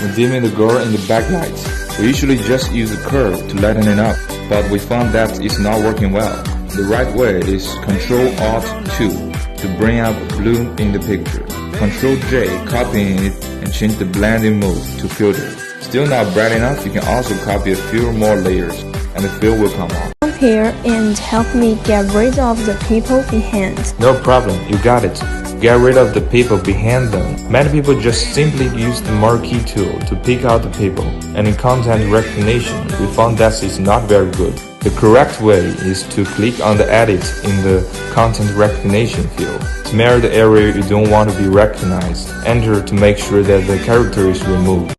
when dimming the girl in the backlight. We usually just use the curve to lighten it up, but we found that it's not working well. The right way is Ctrl-Alt-2 to bring out blue in the picture. Ctrl-J, copying it and change the blending mode to filter. Still not bright enough, you can also copy a few more layers and the fill will come on. Come here and help me get rid of the people behind. No problem, you got it. Get rid of the people behind them. Many people just simply use the marquee tool to pick out the people, and in content recognition, we found that it's not very good. The correct way is to click on the edit in the content recognition field. Smear the area you don't want to be recognized. Enter to make sure that the character is removed.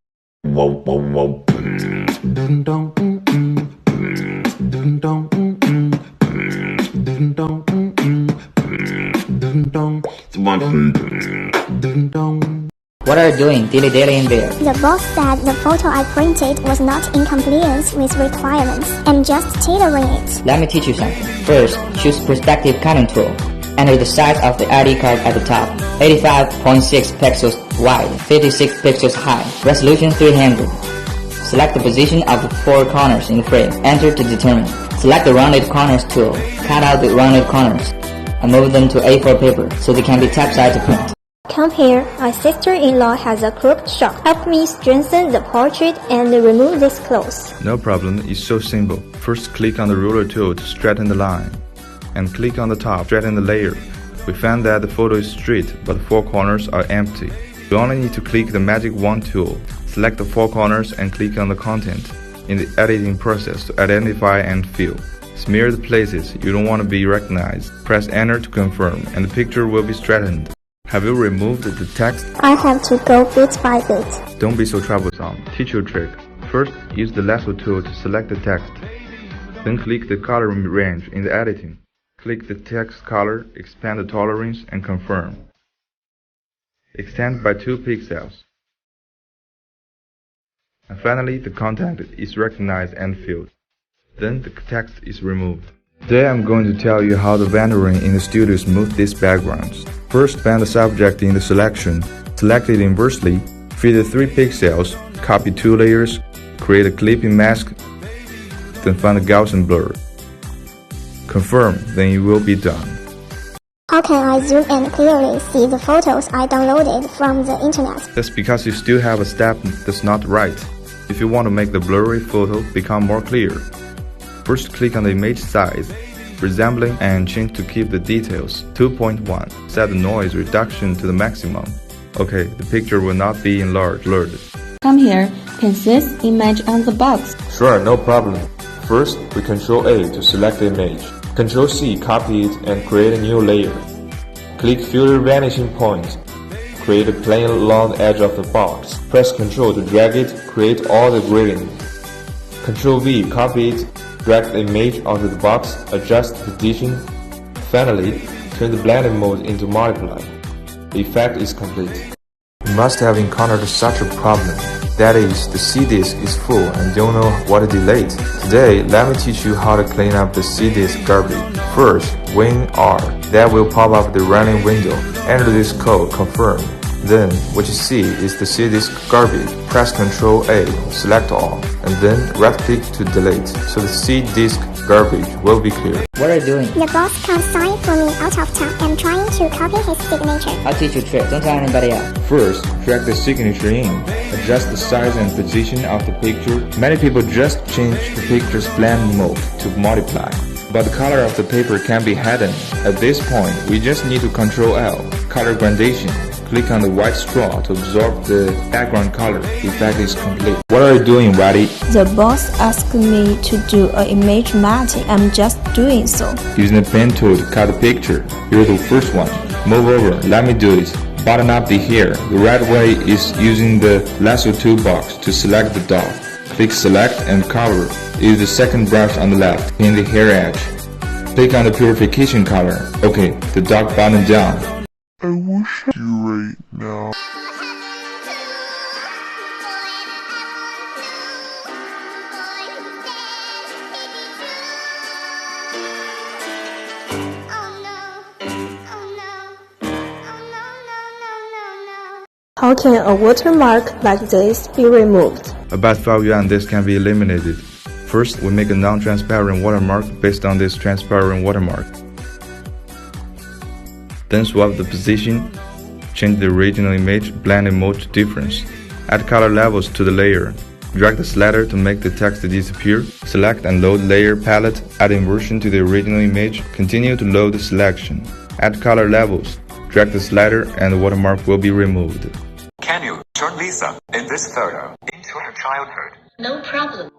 What are you doing dilly-dally in there? The boss said the photo I printed was not in compliance with requirements. I'm just tailoring it. Let me teach you something. First, choose perspective cutting tool. Enter the size of the ID card at the top. 85.6 pixels wide, 56 pixels high, resolution 300. Select the position of the four corners in the frame. Enter to determine. Select the rounded corners tool. Cut out the rounded corners and move them to A4 paper so they can be typeset to print. Come here, my sister-in-law has a crooked shop. Help me strengthen the portrait and remove this clothes. No problem, it's so simple. First click on the ruler tool to straighten the line. And click on the top, straighten the layer. We found that the photo is straight, but the four corners are empty. You only need to click the magic wand tool. Select the four corners and click on the content in the editing process to identify and fill. Smear the places you don't want to be recognized. Press enter to confirm and the picture will be straightened. Have you removed the text? I have to go bit by bit. Don't be so troublesome. Teach you a trick. First, use the lasso tool to select the text. Then click the color range in the editing. Click the text color, expand the tolerance and confirm. Extend by 2 pixels. And finally, the content is recognized and filled. Then the text is removed. Today I'm going to tell you how the rendering in the studio smooth these backgrounds. First, find the subject in the selection. Select it inversely. Fit the 3 pixels. Copy 2 layers. Create a clipping mask. Then find the Gaussian blur. Confirm, then you will be done. Okay, I zoom and clearly see the photos I downloaded from the internet. That's because you still have a step that's not right. If you want to make the blurry photo become more clear, first click on the image size, resembling and change to keep the details 2.1. Set the noise reduction to the maximum. Okay, the picture will not be enlarged, blurred. Come here, paste this image on the box. Sure, no problem. First, we Ctrl-A to select the image. Ctrl-C, copy it and create a new layer. Click Filter Vanishing Point. Create a plane along the edge of the box. Press Ctrl to drag it, create all the grading. Ctrl-V, copy it, drag the image onto the box, adjust the position. Finally, turn the blending mode into multiply. The effect is complete. You must have encountered such a problem. That is, the C-disk is full and don't know what to delete. Today, let me teach you how to clean up the C-disk garbage. First, Win R. That will pop up the running window. Enter this code, confirm. Then, what you see is the C-disk garbage. Press Ctrl-A, select all, and then right-click to delete, so the C-disk garbage will be clear. What are you doing? The boss can't sign for me out of town. I'm trying to copy his signature. I'll teach you a trick. Don't tell anybody else. First, drag the signature in. Adjust the size and position of the picture. Many people just change the picture's blend mode to multiply, but the color of the paper can be hidden. At this point, we just need to Ctrl-L, color gradation. Click on the white straw to absorb the background color. The effect is complete. What are you doing, Waddy? The boss asked me to do an image matching. I'm just doing so. Using the pen tool to cut the picture. Here's the first one. Move over, let me do it. Button up the hair. The right way is using the lasso toolbox to select the dot. Click select and cover. Use the second brush on the left in the hair edge. Click on the purification color. Okay, the dot button down. I wish you right now. How can a watermark like this be removed? About 5 yuan, this can be eliminated. First, we make a non-transparent watermark based on this transparent watermark. Then swap the position, change the original image blending mode to difference. Add color levels to the layer. Drag the slider to make the text disappear. Select and load layer palette. Add inversion to the original image. Continue to load the selection. Add color levels. Drag the slider and the watermark will be removed. Can you turn Lisa in this photo into her childhood? No problem.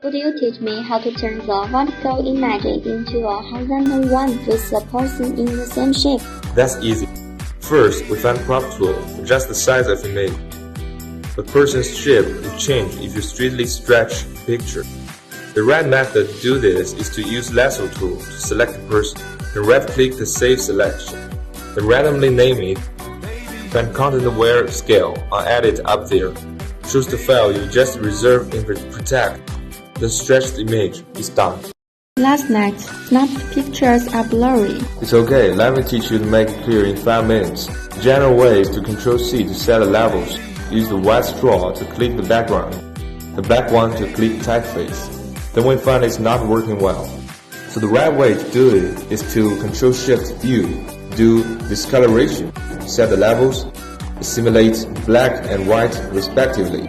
Could you teach me how to turn the vertical image into a horizontal one with the person in the same shape? That's easy. First, we find crop tool, adjust the size of image. The person's shape will change if you straightly stretch the picture. The right method to do this is to use lasso tool to select the person, then right-click the save selection. Then randomly name it. Find content-aware scale and add it up there. Choose the file you just reserved in Protect. The stretched image is done. Last night, snapped pictures are blurry. It's okay, let me teach you to make it clear in 5 minutes. General way is to Ctrl-C to set the levels. Use the white straw to click the background, the black one to click typeface. Then we find it's not working well. So the right way to do it is to Ctrl-Shift-U, do discoloration, set the levels, simulate black and white respectively.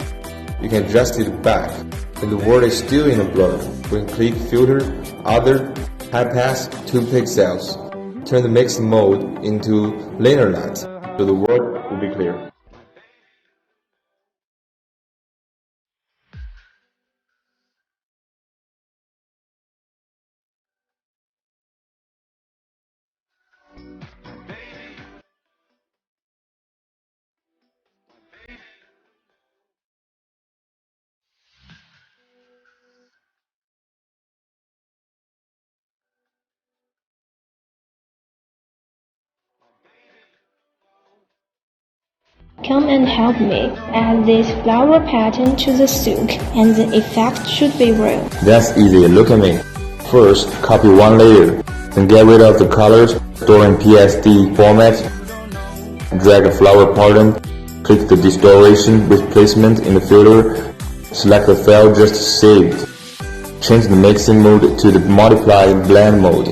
You can adjust it back. When the word is still in a blur, we can click Filter, Other, High Pass 2 pixels. Turn the mix mode into linear light, so the word will be clear. Come and help me. Add this flower pattern to the silk, and the effect should be real. That's easy, look at me. First, copy one layer, then get rid of the colors, store in PSD format, drag a flower pattern, click the distortion with placement in the filter, select the file just saved. Change the mixing mode to the multiply blend mode.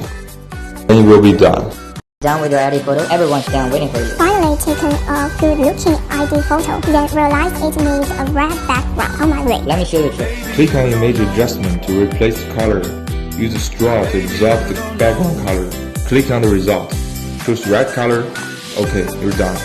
Then it will be done. Done with your ID photo, everyone's done waiting for you. Finally taken a good-looking ID photo, then realized it needs a red background on my way. Let me show you a trick. Click on Image Adjustment to replace the color. Use a straw to absorb the background color. Click on the result. Choose the right color. Okay, you're done.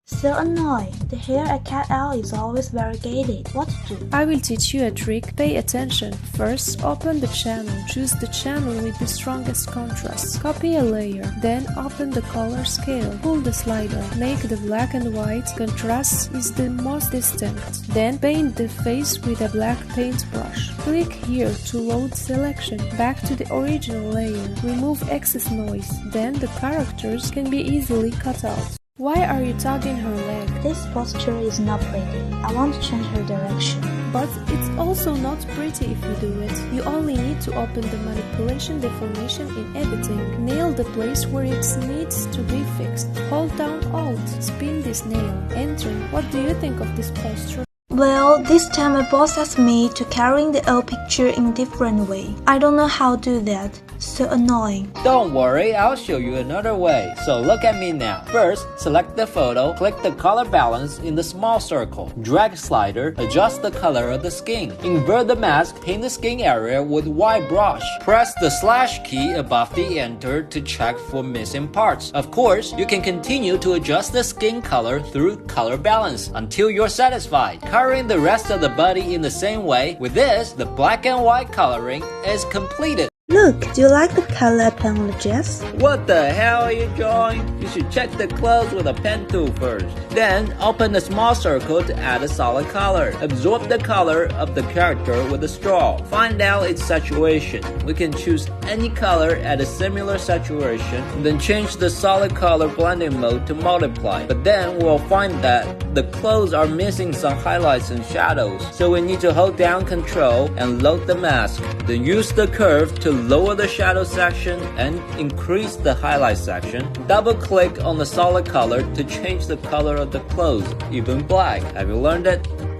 So annoying. The hair I cut out is always variegated. What to do? I will teach you a trick. Pay attention. First, open the channel. Choose the channel with the strongest contrast. Copy a layer. Then open the color scale. Pull the slider. Make the black and white contrast is the most distinct. Then paint the face with a black paintbrush. Click here to load selection. Back to the original layer. Remove excess noise. Then the characters can be easily cut out. Why are you tugging her leg? This posture is not pretty. I want to change her direction. But it's also not pretty if you do it. You only need to open the manipulation deformation in editing. Nail the place where it needs to be fixed. Hold down Alt. Spin this nail. Enter. What do you think of this posture? Well, this time my boss asked me to carrying the old picture in different way. I don't know how to do that. So annoying. Don't worry, I'll show you another way. So look at me now. First, select the photo, click the color balance in the small circle. Drag slider, adjust the color of the skin. Invert the mask, paint the skin area with white brush. Press the slash key above the enter to check for missing parts. Of course, you can continue to adjust the skin color through color balance until you're satisfied. Coloring the rest of the body in the same way. With this, the black and white coloring is completed. Look, do you like the color pen on the dress? What the hell are you drawing? You should check the clothes with a pen tool first. Then open the small circle to add a solid color. Absorb the color of the character with a straw. Find out its saturation. We can choose any color at a similar saturation, then change the solid color blending mode to multiply. But then we'll find that the clothes are missing some highlights and shadows, so we need to hold down Control and load the mask. Then use the curve to lower the shadow section and increase the highlight section. Double click on the solid color to change the color of the clothes, even black. Have you learned it?